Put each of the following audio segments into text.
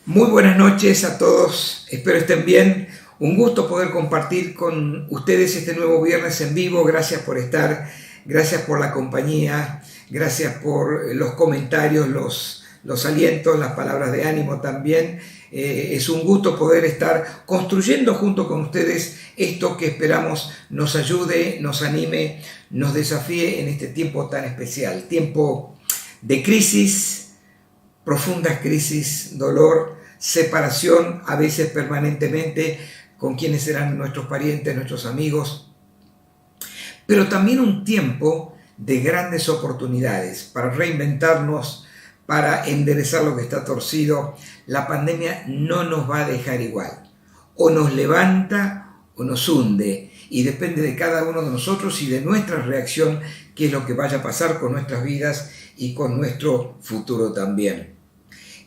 Muy buenas noches a todos, espero estén bien. Un gusto poder compartir con ustedes este nuevo viernes en vivo. Gracias por estar, gracias por la compañía, gracias por los comentarios, los alientos, las palabras de ánimo también. Es un gusto poder estar construyendo junto con ustedes esto que esperamos nos ayude, nos anime, nos desafíe en este tiempo tan especial. Tiempo de crisis, profundas crisis, dolor, separación, a veces permanentemente, con quienes eran nuestros parientes, nuestros amigos, pero también un tiempo de grandes oportunidades para reinventarnos, para enderezar lo que está torcido. La pandemia no nos va a dejar igual, o nos levanta o nos hunde, y depende de cada uno de nosotros y de nuestra reacción qué es lo que vaya a pasar con nuestras vidas y con nuestro futuro también.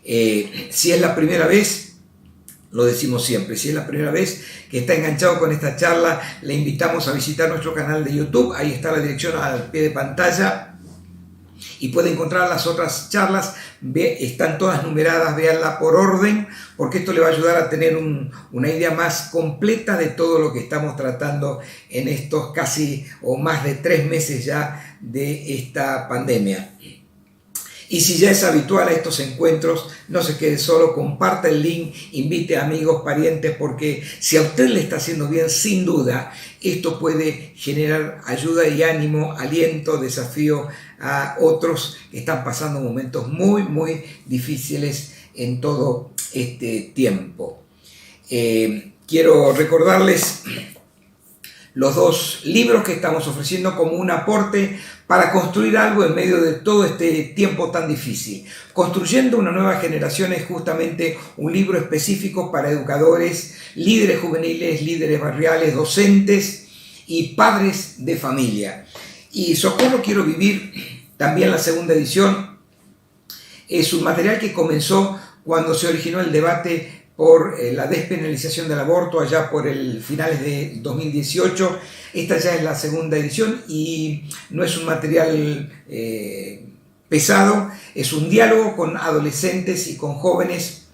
Si es la primera vez, lo decimos siempre, si es la primera vez que está enganchado con esta charla, le invitamos a visitar nuestro canal de YouTube. Ahí está la dirección al pie de pantalla y puede encontrar las otras charlas. Están todas numeradas, véanla por orden, porque esto le va a ayudar a tener una idea más completa de todo lo que estamos tratando en estos casi o más de 3 meses ya de esta pandemia. Y si ya es habitual a estos encuentros, no se quede solo, comparta el link, invite a amigos, parientes, porque si a usted le está haciendo bien, sin duda, esto puede generar ayuda y ánimo, aliento, desafío a otros que están pasando momentos muy, muy difíciles en todo este tiempo. Quiero recordarles los 2 libros que estamos ofreciendo como un aporte para construir algo en medio de todo este tiempo tan difícil. Construyendo una nueva generación es justamente un libro específico para educadores, líderes juveniles, líderes barriales, docentes y padres de familia. Y Socorro Quiero Vivir, también la segunda edición, es un material que comenzó cuando se originó el debate por la despenalización del aborto allá por el finales de 2018. Esta ya es la segunda edición y no es un material pesado, es un diálogo con adolescentes y con jóvenes.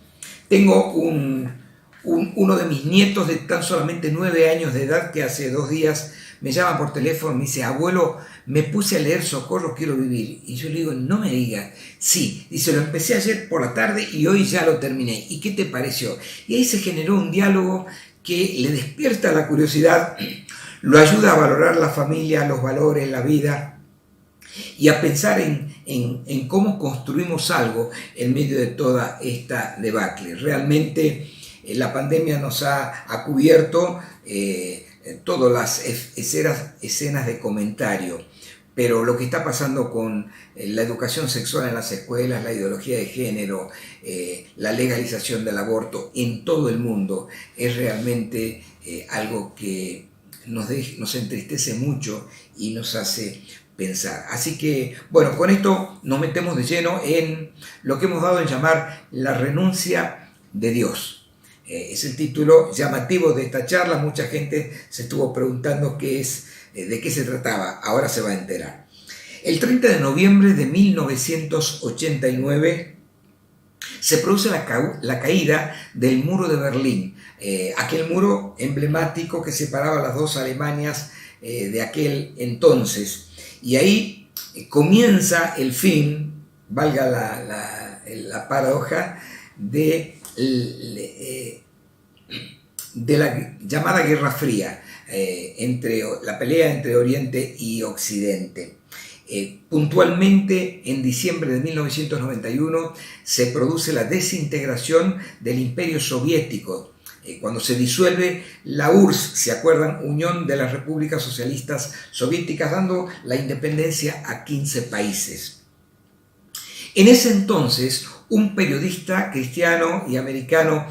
Tengo uno de mis nietos de tan solamente 9 años de edad que hace 2 días me llama por teléfono y me dice: abuelo, me puse a leer Socorro Quiero Vivir. Y yo le digo: no me digas. Sí, dice, lo empecé ayer por la tarde y hoy ya lo terminé. ¿Y qué te pareció? Y ahí se generó un diálogo que le despierta la curiosidad, lo ayuda a valorar la familia, los valores, la vida y a pensar en cómo construimos algo en medio de toda esta debacle. Realmente la pandemia nos ha cubierto todas las escenas de comentario, pero lo que está pasando con la educación sexual en las escuelas, la ideología de género, la legalización del aborto en todo el mundo es realmente algo que nos entristece mucho y nos hace pensar. Así que, bueno, con esto nos metemos de lleno en lo que hemos dado en llamar la renuncia de Dios. Es el título llamativo de esta charla. Mucha gente se estuvo preguntando de qué se trataba. Ahora se va a enterar. El 30 de noviembre de 1989 se produce la caída del muro de Berlín, aquel muro emblemático que separaba las 2 Alemanias de aquel entonces. Y ahí comienza el fin, valga la paradoja, de la llamada Guerra Fría, la pelea entre Oriente y Occidente. Puntualmente, en diciembre de 1991 se produce la desintegración del Imperio Soviético, cuando se disuelve la URSS, ¿se acuerdan? Unión de las Repúblicas Socialistas Soviéticas, dando la independencia a 15 países. En ese entonces, un periodista cristiano y americano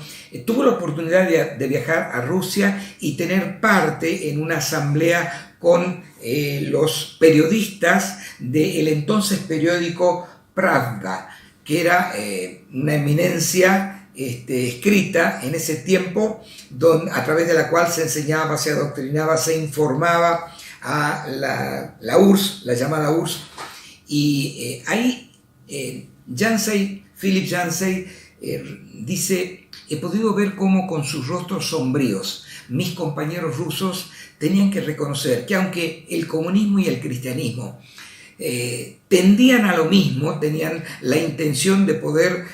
tuvo la oportunidad de viajar a Rusia y tener parte en una asamblea con los periodistas del entonces periódico Pravda, que era una eminencia escrita en ese tiempo, a través de la cual se enseñaba, se adoctrinaba, se informaba a la URSS, la llamada URSS, y ahí Philip Yancey dice, he podido ver cómo con sus rostros sombríos mis compañeros rusos tenían que reconocer que aunque el comunismo y el cristianismo tendían a lo mismo, tenían la intención de poder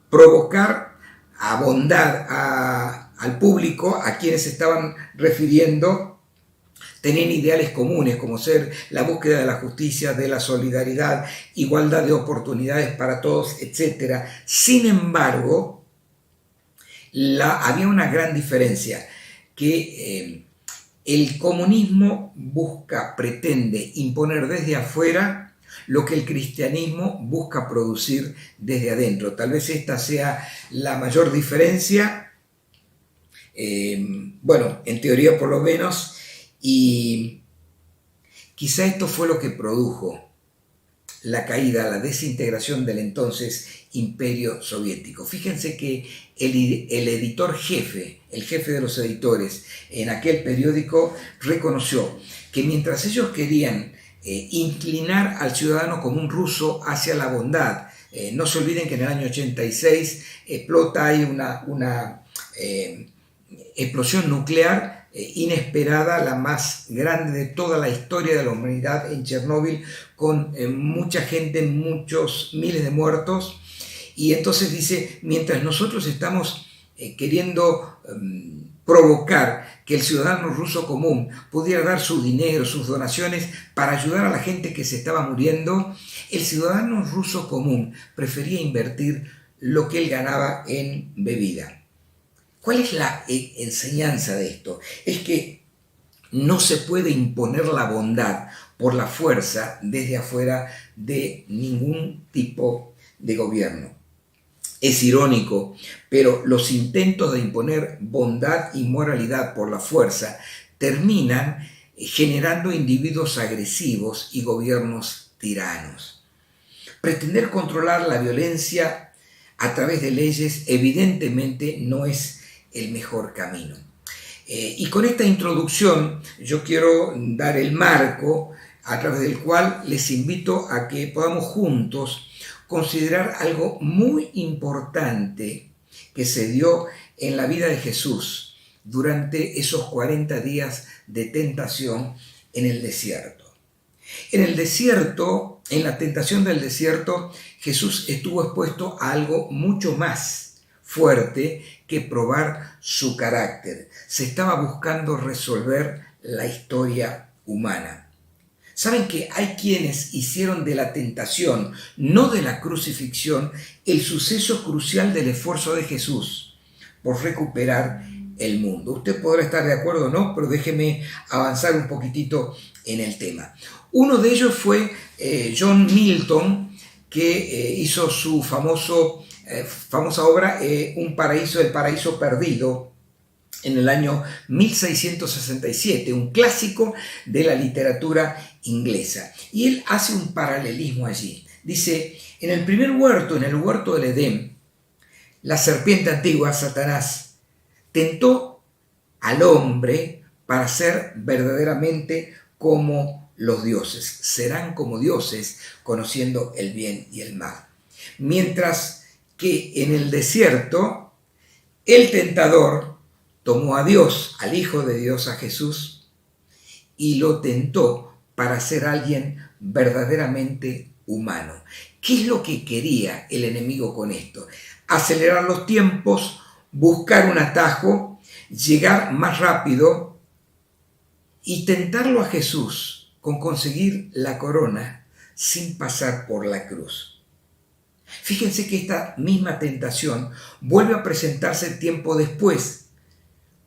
provocar a bondad al público a quienes se estaban refiriendo, tenían ideales comunes como ser la búsqueda de la justicia, de la solidaridad, igualdad de oportunidades para todos, etc. Sin embargo, había una gran diferencia, que el comunismo pretende imponer desde afuera lo que el cristianismo busca producir desde adentro. Tal vez esta sea la mayor diferencia, en teoría por lo menos, y quizá esto fue lo que produjo la caída, la desintegración del entonces Imperio Soviético. Fíjense que el editor jefe, el jefe de los editores en aquel periódico, reconoció que mientras ellos querían inclinar al ciudadano común ruso hacia la bondad, no se olviden que en el año 86 explota ahí una explosión nuclear inesperada, la más grande de toda la historia de la humanidad en Chernóbil, con mucha gente, muchos miles de muertos. Y entonces dice, mientras nosotros estamos queriendo provocar que el ciudadano ruso común pudiera dar su dinero, sus donaciones para ayudar a la gente que se estaba muriendo, el ciudadano ruso común prefería invertir lo que él ganaba en bebida. ¿Cuál es la enseñanza de esto? Es que no se puede imponer la bondad por la fuerza desde afuera de ningún tipo de gobierno. Es irónico, pero los intentos de imponer bondad y moralidad por la fuerza terminan generando individuos agresivos y gobiernos tiranos. Pretender controlar la violencia a través de leyes evidentemente no es el mejor camino. Y con esta introducción yo quiero dar el marco a través del cual les invito a que podamos juntos considerar algo muy importante que se dio en la vida de Jesús durante esos 40 días de tentación en el desierto. En el desierto, en la tentación del desierto, Jesús estuvo expuesto a algo mucho más fuerte que probar su carácter. Se estaba buscando resolver la historia humana. Saben que hay quienes hicieron de la tentación, no de la crucifixión, el suceso crucial del esfuerzo de Jesús por recuperar el mundo. Usted podrá estar de acuerdo o no, pero déjeme avanzar un poquitito en el tema. Uno de ellos fue John Milton, que hizo su famosa obra El paraíso perdido, en el año 1667, un clásico de la literatura inglesa. Y él hace un paralelismo allí. Dice, en el primer huerto, en el huerto del Edén, la serpiente antigua, Satanás, tentó al hombre para ser verdaderamente como los dioses. Serán como dioses, conociendo el bien y el mal. Mientras que en el desierto, el tentador tomó a Dios, al Hijo de Dios, a Jesús, y lo tentó para ser alguien verdaderamente humano. ¿Qué es lo que quería el enemigo con esto? Acelerar los tiempos, buscar un atajo, llegar más rápido y tentarlo a Jesús con conseguir la corona sin pasar por la cruz. Fíjense que esta misma tentación vuelve a presentarse tiempo después,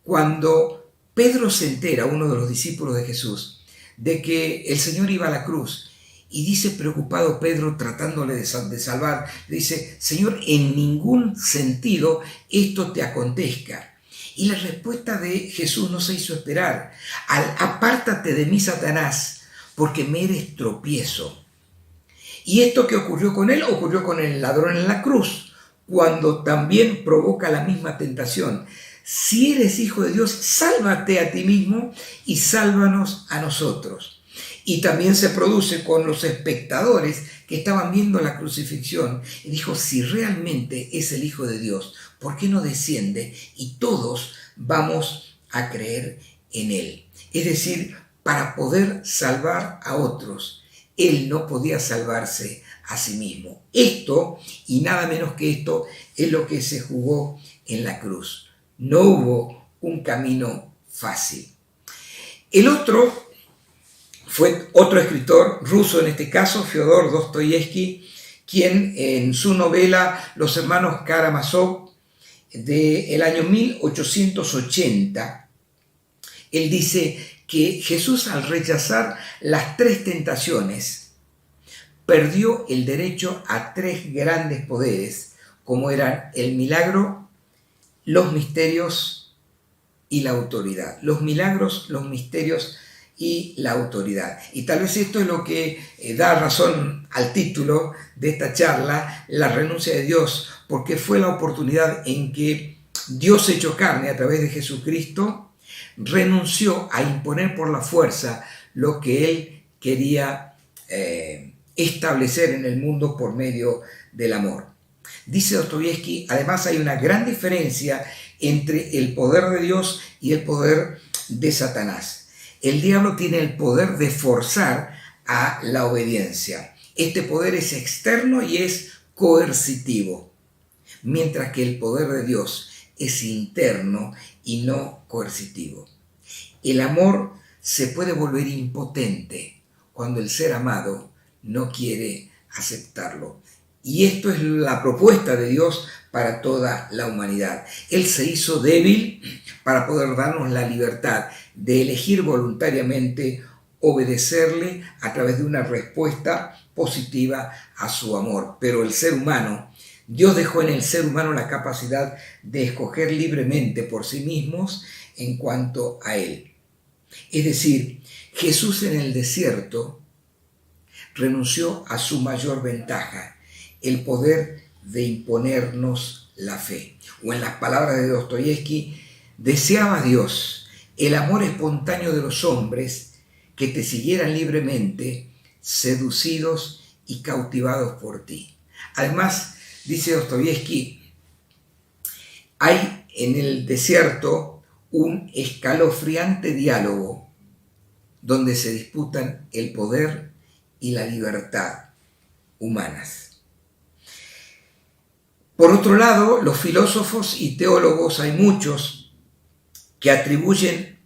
cuando Pedro se entera, uno de los discípulos de Jesús, de que el Señor iba a la cruz, y dice preocupado Pedro, tratándole de salvar, le dice, Señor, en ningún sentido esto te acontezca. Y la respuesta de Jesús no se hizo esperar. Apártate de mí, Satanás, porque me eres tropiezo. Y esto que ocurrió con él, ocurrió con el ladrón en la cruz, cuando también provoca la misma tentación. Si eres hijo de Dios, sálvate a ti mismo y sálvanos a nosotros. Y también se produce con los espectadores que estaban viendo la crucifixión. Y dijo, si realmente es el Hijo de Dios, ¿por qué no desciende? Y todos vamos a creer en Él. Es decir, para poder salvar a otros, Él no podía salvarse a sí mismo. Esto, y nada menos que esto, es lo que se jugó en la cruz. No hubo un camino fácil. El otro fue otro escritor ruso, en este caso, Fyodor Dostoyevsky, quien en su novela Los hermanos Karamazov, del año 1880, él dice que Jesús, al rechazar las 3 tentaciones, perdió el derecho a 3 grandes poderes, como eran el milagro, los misterios y la autoridad. Los milagros, los misterios y la autoridad. Y tal vez esto es lo que da razón al título de esta charla, la renuncia de Dios, porque fue la oportunidad en que Dios hecho carne a través de Jesucristo renunció a imponer por la fuerza lo que Él quería establecer en el mundo por medio del amor. Dice Dostoyevsky, además hay una gran diferencia entre el poder de Dios y el poder de Satanás. El diablo tiene el poder de forzar a la obediencia. Este poder es externo y es coercitivo, mientras que el poder de Dios es interno y no coercitivo. El amor se puede volver impotente cuando el ser amado no quiere aceptarlo. Y esto es la propuesta de Dios para toda la humanidad. Él se hizo débil para poder darnos la libertad de elegir voluntariamente obedecerle a través de una respuesta positiva a su amor. Pero el ser humano, Dios dejó en el ser humano la capacidad de escoger libremente por sí mismos en cuanto a Él. Es decir, Jesús en el desierto renunció a su mayor ventaja, el poder de imponernos la fe. O en las palabras de Dostoyevsky, deseaba Dios el amor espontáneo de los hombres que te siguieran libremente, seducidos y cautivados por ti. Además, dice Dostoyevsky, hay en el desierto un escalofriante diálogo donde se disputan el poder y la libertad humanas. Por otro lado, los filósofos y teólogos, hay muchos que atribuyen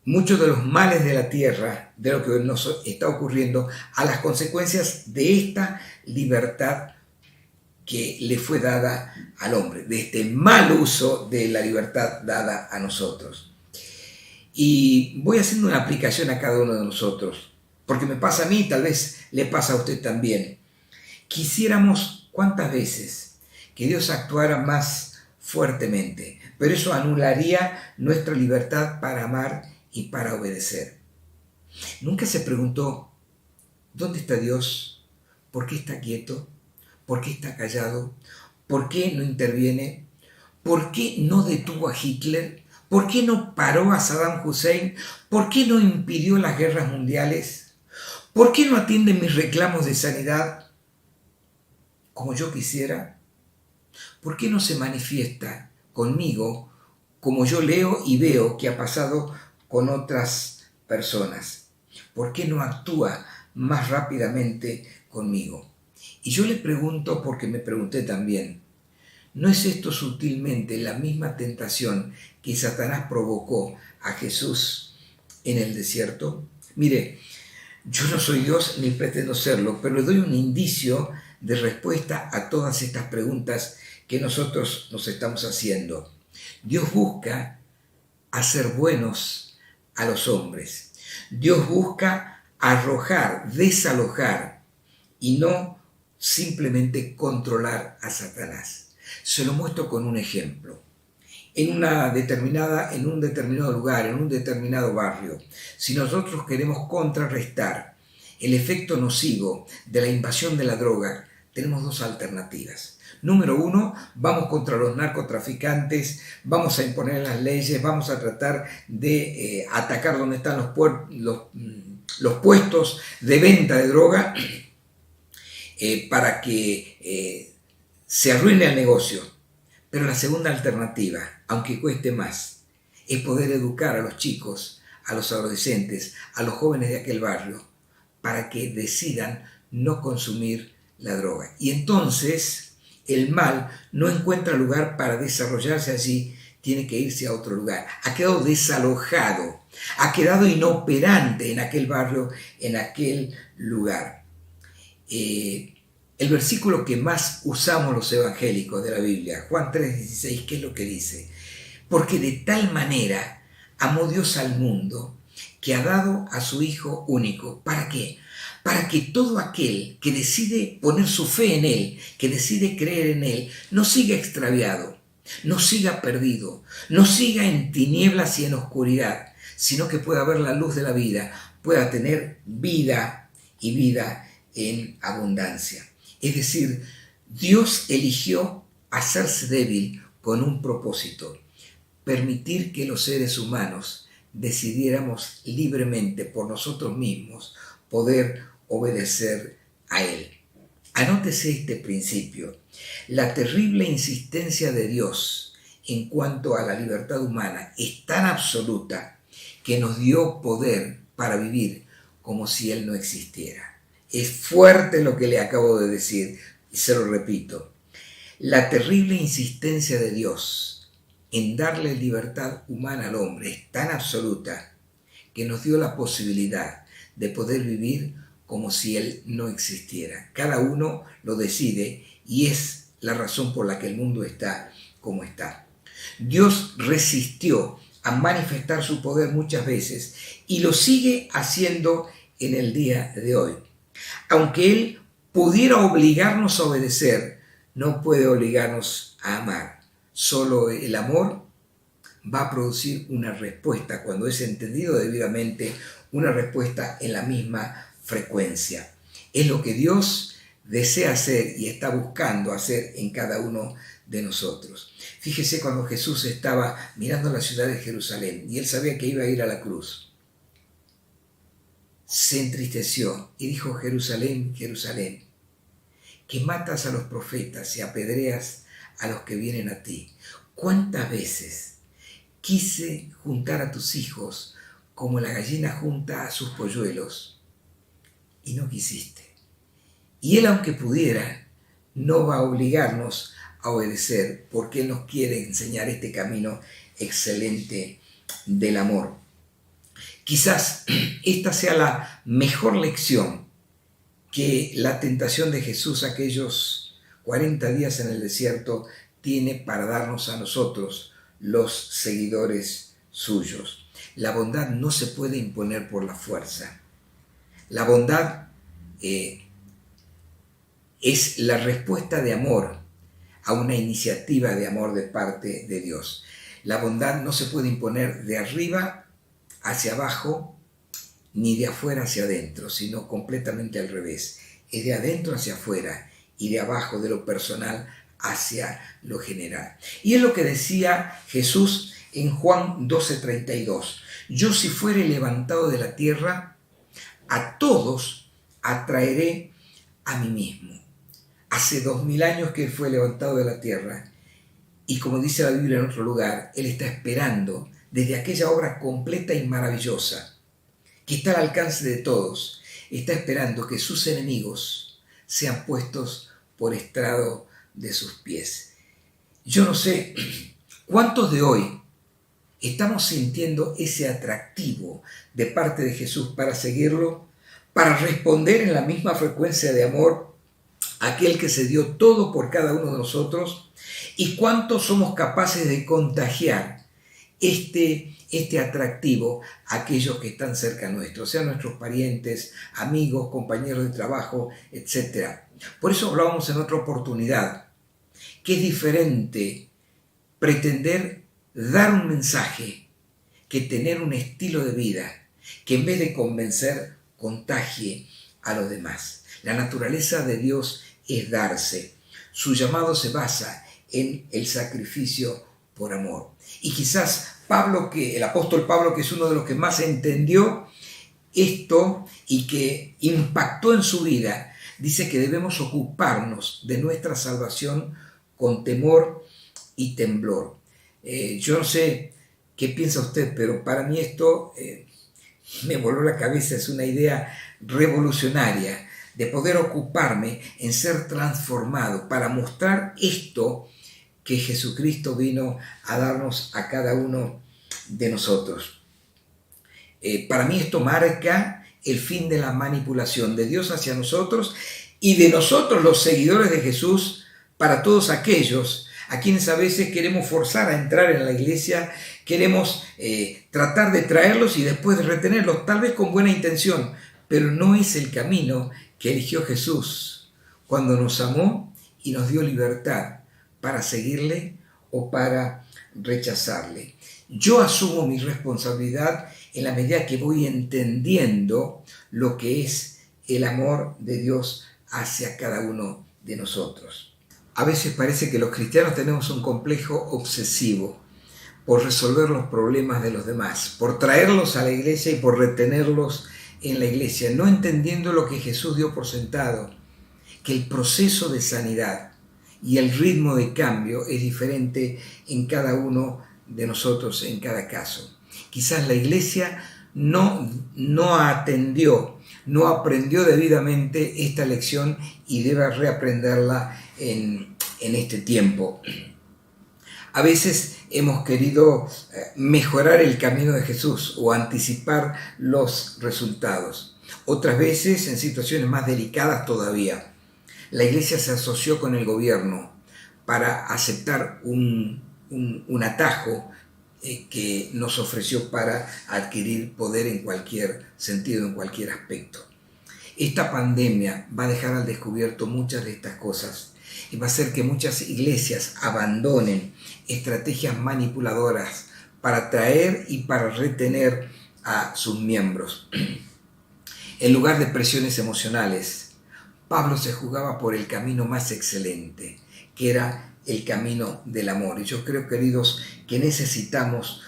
muchos de los males de la tierra, de lo que nos está ocurriendo, a las consecuencias de esta libertad que le fue dada al hombre, de este mal uso de la libertad dada a nosotros. Y voy haciendo una aplicación a cada uno de nosotros, porque me pasa a mí, tal vez le pasa a usted también. Quisiéramos, ¿cuántas veces?, que Dios actuara más fuertemente, pero eso anularía nuestra libertad para amar y para obedecer. ¿Nunca se preguntó, ¿dónde está Dios? ¿Por qué está quieto? ¿Por qué está callado? ¿Por qué no interviene? ¿Por qué no detuvo a Hitler? ¿Por qué no paró a Saddam Hussein? ¿Por qué no impidió las guerras mundiales? ¿Por qué no atiende mis reclamos de sanidad como yo quisiera? ¿Por qué no se manifiesta conmigo como yo leo y veo que ha pasado con otras personas? ¿Por qué no actúa más rápidamente conmigo? Y yo le pregunto, porque me pregunté también, ¿no es esto sutilmente la misma tentación que Satanás provocó a Jesús en el desierto? Mire, yo no soy Dios ni pretendo serlo, pero le doy un indicio de respuesta a todas estas preguntas que nosotros nos estamos haciendo. Dios busca hacer buenos a los hombres. Dios busca arrojar, desalojar y no simplemente controlar a Satanás. Se lo muestro con un ejemplo. En un determinado lugar, en un determinado barrio, si nosotros queremos contrarrestar el efecto nocivo de la invasión de la droga, tenemos 2 alternativas. Número 1, vamos contra los narcotraficantes, vamos a imponer las leyes, vamos a tratar de atacar donde están los puestos de venta de droga para que se arruine el negocio. Pero la segunda alternativa, aunque cueste más, es poder educar a los chicos, a los adolescentes, a los jóvenes de aquel barrio, para que decidan no consumir la droga. Y entonces el mal no encuentra lugar para desarrollarse allí, tiene que irse a otro lugar. Ha quedado desalojado, ha quedado inoperante en aquel barrio, en aquel lugar. El versículo que más usamos los evangélicos de la Biblia, Juan 3:16, ¿qué es lo que dice? Porque de tal manera amó Dios al mundo que ha dado a su Hijo único. ¿Para qué? Para que todo aquel que decide poner su fe en Él, que decide creer en Él, no siga extraviado, no siga perdido, no siga en tinieblas y en oscuridad, sino que pueda ver la luz de la vida, pueda tener vida y vida en abundancia. Es decir, Dios eligió hacerse débil con un propósito: permitir que los seres humanos decidiéramos libremente por nosotros mismos poder obedecer a Él. Anótese este principio: la terrible insistencia de Dios en cuanto a la libertad humana es tan absoluta que nos dio poder para vivir como si Él no existiera. Es fuerte lo que le acabo de decir y se lo repito. La terrible insistencia de Dios en darle libertad humana al hombre es tan absoluta que nos dio la posibilidad de poder vivir como si Él no existiera. Cada uno lo decide y es la razón por la que el mundo está como está. Dios resistió a manifestar su poder muchas veces y lo sigue haciendo en el día de hoy. Aunque Él pudiera obligarnos a obedecer, no puede obligarnos a amar. Solo el amor va a producir una respuesta, cuando es entendido debidamente, una respuesta en la misma frecuencia. Es lo que Dios desea hacer y está buscando hacer en cada uno de nosotros. Fíjese cuando Jesús estaba mirando la ciudad de Jerusalén y Él sabía que iba a ir a la cruz. Se entristeció y dijo: Jerusalén, Jerusalén, que matas a los profetas y apedreas a los que vienen a ti. ¿Cuántas veces quise juntar a tus hijos como la gallina junta a sus polluelos y no quisiste? Y Él, aunque pudiera, no va a obligarnos a obedecer, porque Él nos quiere enseñar este camino excelente del amor. Quizás esta sea la mejor lección que la tentación de Jesús, aquellos 40 días en el desierto, tiene para darnos a nosotros, los seguidores suyos. La bondad no se puede imponer por la fuerza. La bondad es la respuesta de amor a una iniciativa de amor de parte de Dios. La bondad no se puede imponer de arriba hacia abajo, ni de afuera hacia adentro, sino completamente al revés. Es de adentro hacia afuera y de abajo, de lo personal hacia lo general. Y es lo que decía Jesús en Juan 12:32. Yo, si fuere levantado de la tierra, a todos atraeré a mí mismo. Hace 2000 años que Él fue levantado de la tierra y, como dice la Biblia en otro lugar, Él está esperando desde aquella obra completa y maravillosa que está al alcance de todos, está esperando que sus enemigos sean puestos por estrado de sus pies. Yo no sé cuántos de hoy estamos sintiendo ese atractivo de parte de Jesús para seguirlo, para responder en la misma frecuencia de amor a aquel que se dio todo por cada uno de nosotros, y cuántos somos capaces de contagiar este atractivo a aquellos que están cerca nuestro, sean nuestros parientes, amigos, compañeros de trabajo, etc. Por eso hablábamos en otra oportunidad que es diferente pretender dar un mensaje que tener un estilo de vida que, en vez de convencer, contagie a los demás. La naturaleza de Dios es darse. Su llamado se basa en el sacrificio por amor. Y quizás el apóstol Pablo, que es uno de los que más entendió esto y que impactó en su vida, dice que debemos ocuparnos de nuestra salvación con temor y temblor. Yo no sé qué piensa usted, pero para mí esto me voló la cabeza, es una idea revolucionaria de poder ocuparme en ser transformado para mostrar esto que Jesucristo vino a darnos a cada uno de nosotros. Para mí esto marca el fin de la manipulación de Dios hacia nosotros y de nosotros los seguidores de Jesús para todos aquellos a quienes a veces queremos forzar a entrar en la iglesia, queremos tratar de traerlos y después de retenerlos, tal vez con buena intención, pero no es el camino que eligió Jesús cuando nos amó y nos dio libertad para seguirle o para rechazarle. Yo asumo mi responsabilidad en la medida que voy entendiendo lo que es el amor de Dios hacia cada uno de nosotros. A veces parece que los cristianos tenemos un complejo obsesivo por resolver los problemas de los demás, por traerlos a la iglesia y por retenerlos en la iglesia, no entendiendo lo que Jesús dio por sentado, que el proceso de sanidad y el ritmo de cambio es diferente en cada uno de nosotros, en cada caso. Quizás la iglesia no atendió, no aprendió debidamente esta lección y debe reaprenderla en este tiempo. A veces hemos querido mejorar el camino de Jesús o anticipar los resultados. Otras veces, en situaciones más delicadas todavía, la iglesia se asoció con el gobierno para aceptar un atajo que nos ofreció para adquirir poder en cualquier sentido, en cualquier aspecto. Esta pandemia va a dejar al descubierto muchas de estas cosas y va a hacer que muchas iglesias abandonen estrategias manipuladoras para atraer y para retener a sus miembros. En lugar de presiones emocionales, Pablo se jugaba por el camino más excelente, que era el camino del amor. Y yo creo, queridos, que necesitamos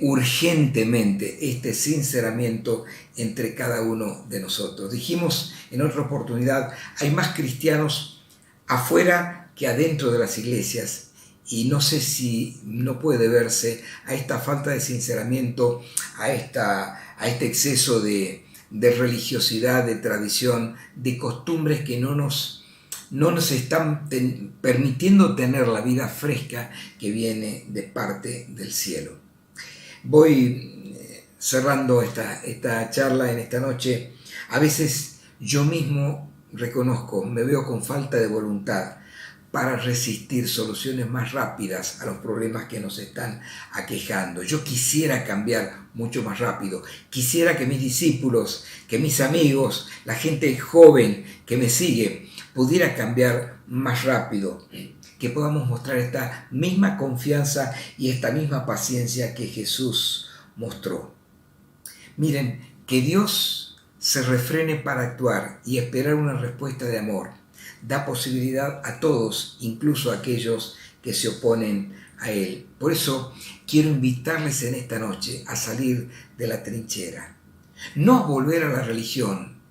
urgentemente este sinceramiento entre cada uno de nosotros. Dijimos en otra oportunidad, hay más cristianos afuera que adentro de las iglesias, y no sé si no puede verse a esta falta de sinceramiento, a este exceso de religiosidad, de tradición, de costumbres que no nos están permitiendo tener la vida fresca que viene de parte del cielo. Voy cerrando esta charla en esta noche. A veces yo mismo reconozco, me veo con falta de voluntad para resistir soluciones más rápidas a los problemas que nos están aquejando. Yo quisiera cambiar mucho más rápido. Quisiera que mis discípulos, que mis amigos, la gente joven que me sigue, pudiera cambiar más rápido, que podamos mostrar esta misma confianza y esta misma paciencia que Jesús mostró. Miren, que Dios se refrene para actuar y esperar una respuesta de amor da posibilidad a todos, incluso a aquellos que se oponen a Él. Por eso quiero invitarles en esta noche a salir de la trinchera, no a volver a la religión,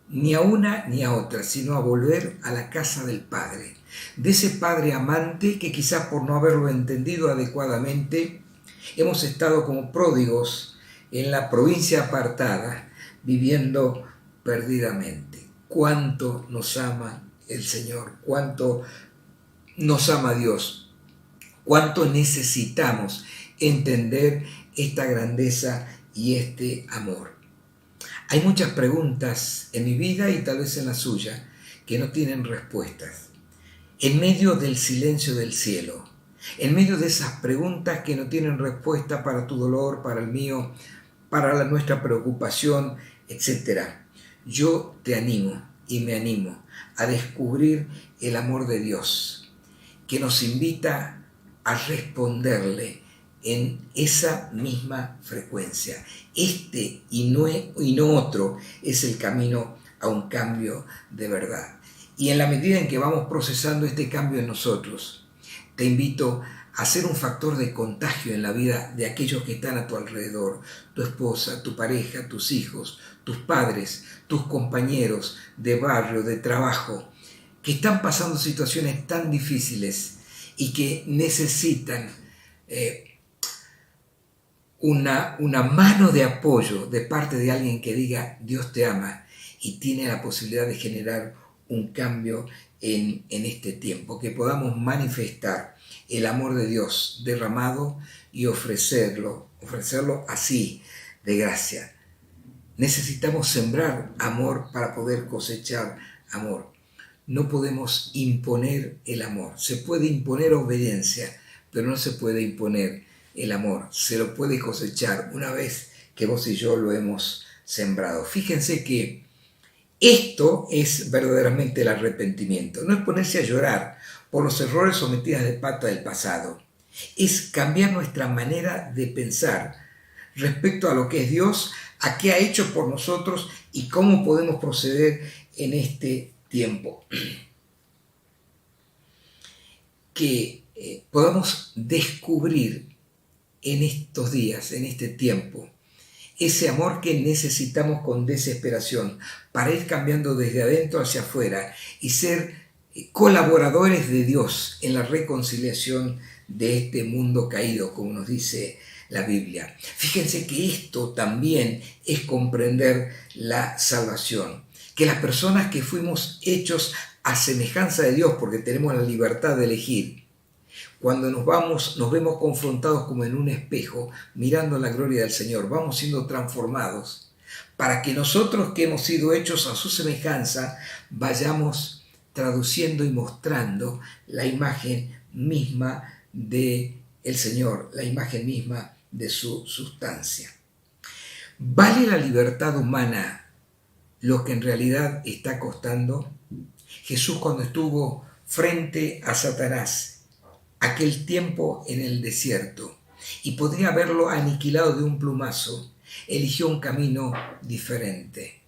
ni a una ni a otra, sino a volver a la casa del Padre, de ese Padre amante que quizás por no haberlo entendido adecuadamente, hemos estado como pródigos en la provincia apartada, viviendo perdidamente. Cuánto nos ama el Señor, cuánto nos ama Dios, cuánto necesitamos entender esta grandeza y este amor. Hay muchas preguntas en mi vida y tal vez en la suya que no tienen respuestas. En medio del silencio del cielo, en medio de esas preguntas que no tienen respuesta para tu dolor, para el mío, para nuestra preocupación, etc. Yo te animo y me animo a descubrir el amor de Dios, que nos invita a responderle en esa misma frecuencia. Este y no otro es el camino a un cambio de verdad. Y en la medida en que vamos procesando este cambio en nosotros, te invito a ser un factor de contagio en la vida de aquellos que están a tu alrededor, tu esposa, tu pareja, tus hijos, tus padres, tus compañeros de barrio, de trabajo, que están pasando situaciones tan difíciles y que necesitan una mano de apoyo de parte de alguien que diga Dios te ama y tiene la posibilidad de generar un cambio en este tiempo, que podamos manifestar el amor de Dios derramado y ofrecerlo así de gracia. Necesitamos sembrar amor para poder cosechar amor. No podemos imponer el amor. Se puede imponer obediencia, pero no se puede imponer el amor. Se lo puede cosechar una vez que vos y yo lo hemos sembrado. Fíjense que esto es verdaderamente el arrepentimiento. No es ponerse a llorar por los errores o metidas de pata del pasado. Es cambiar nuestra manera de pensar respecto a lo que es Dios, a qué ha hecho por nosotros y cómo podemos proceder en este tiempo. Que podamos descubrir en estos días, en este tiempo, ese amor que necesitamos con desesperación para ir cambiando desde adentro hacia afuera y ser colaboradores de Dios en la reconciliación de este mundo caído, como nos dice la Biblia. Fíjense que esto también es comprender la salvación, que las personas que fuimos hechos a semejanza de Dios, porque tenemos la libertad de elegir, cuando nos vemos confrontados como en un espejo, mirando la gloria del Señor, vamos siendo transformados para que nosotros que hemos sido hechos a su semejanza, vayamos traduciendo y mostrando la imagen misma del Señor, la imagen misma de su sustancia. ¿Vale la libertad humana lo que en realidad está costando? Jesús, cuando estuvo frente a Satanás, aquel tiempo en el desierto, y podría haberlo aniquilado de un plumazo, eligió un camino diferente,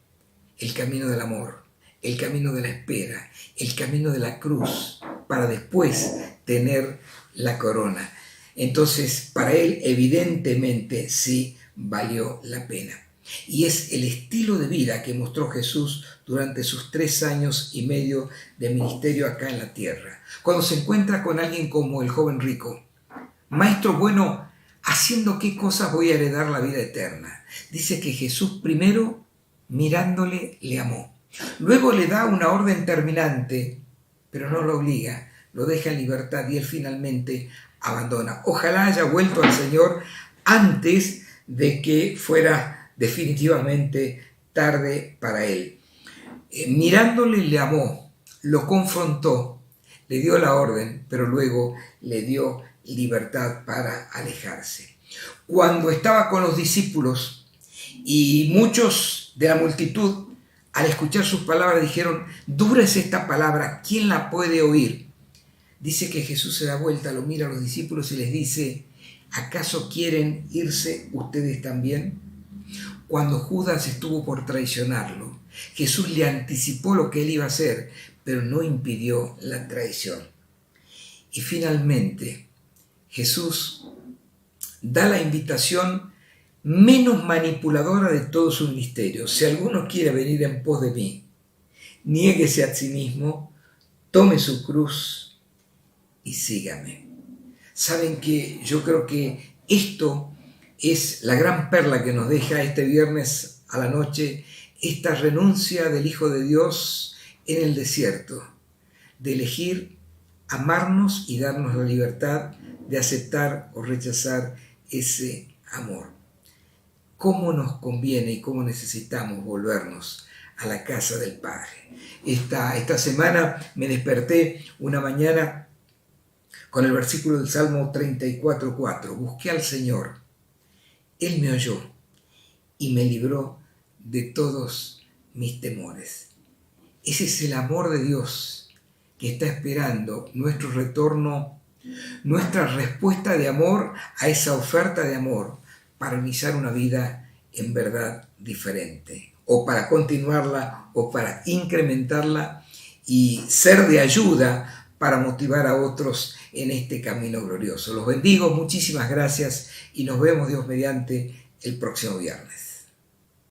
el camino del amor, el camino de la espera, el camino de la cruz, para después tener la corona. Entonces, para él evidentemente sí valió la pena. Y es el estilo de vida que mostró Jesús durante sus 3 años y medio de ministerio acá en la tierra. Cuando se encuentra con alguien como el joven rico, maestro bueno, ¿haciendo qué cosas voy a heredar la vida eterna? Dice que Jesús primero, mirándole, le amó. Luego le da una orden terminante, pero no lo obliga, lo deja en libertad y él finalmente abandona. Ojalá haya vuelto al Señor antes de que fuera definitivamente tarde para él. Mirándole le amó, lo confrontó, le dio la orden, pero luego le dio libertad para alejarse. Cuando estaba con los discípulos y muchos de la multitud, al escuchar sus palabras dijeron, dura es esta palabra, ¿quién la puede oír? Dice que Jesús se da vuelta, lo mira a los discípulos y les dice, ¿acaso quieren irse ustedes también? Cuando Judas estuvo por traicionarlo, Jesús le anticipó lo que él iba a hacer, pero no impidió la traición. Y finalmente, Jesús da la invitación menos manipuladora de todo su ministerio. Si alguno quiere venir en pos de mí, niéguese a sí mismo, tome su cruz y sígame. Saben que yo creo que esto es la gran perla que nos deja este viernes a la noche, esta renuncia del Hijo de Dios en el desierto, de elegir amarnos y darnos la libertad de aceptar o rechazar ese amor. ¿Cómo nos conviene y cómo necesitamos volvernos a la casa del Padre? Esta semana me desperté una mañana con el versículo del Salmo 34:4. Busqué al Señor. Él me oyó y me libró de todos mis temores. Ese es el amor de Dios que está esperando nuestro retorno, nuestra respuesta de amor a esa oferta de amor para iniciar una vida en verdad diferente, o para continuarla, o para incrementarla y ser de ayuda para motivar a otros en este camino glorioso. Los bendigo, muchísimas gracias y nos vemos, Dios mediante, el próximo viernes.